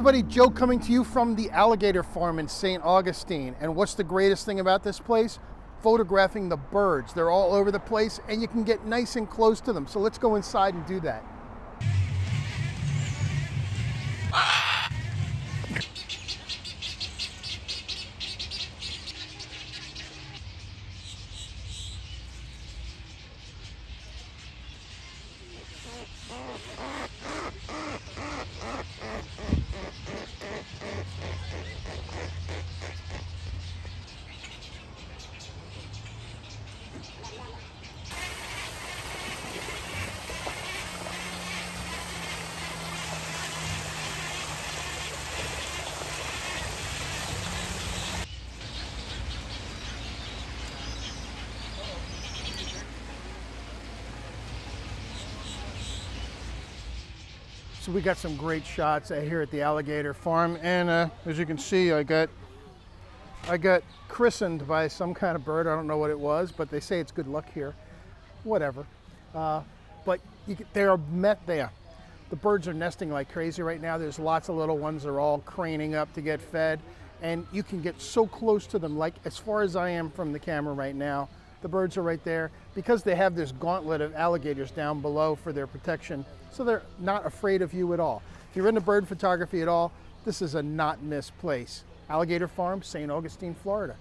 everybody, Joe coming to you from the Alligator Farm in St. Augustine. And what's the greatest thing about this place? Photographing the birds. They're all over the place and you can get nice and close to them. So let's go inside and do that. So we got some great shots here at the Alligator Farm, and as you can see, I got christened by some kind of bird. I don't know what it was, but they say it's good luck here. Whatever. But they are met there. The birds are nesting like crazy right now. There's lots of little ones. They're all craning up to get fed, and you can get so close to them, like as far as I am from the camera right now. The birds are right there because they have this gauntlet of alligators down below for their protection, so they're not afraid of you at all. If you're into bird photography at all, this is a not miss place. Alligator Farm, St. Augustine, Florida.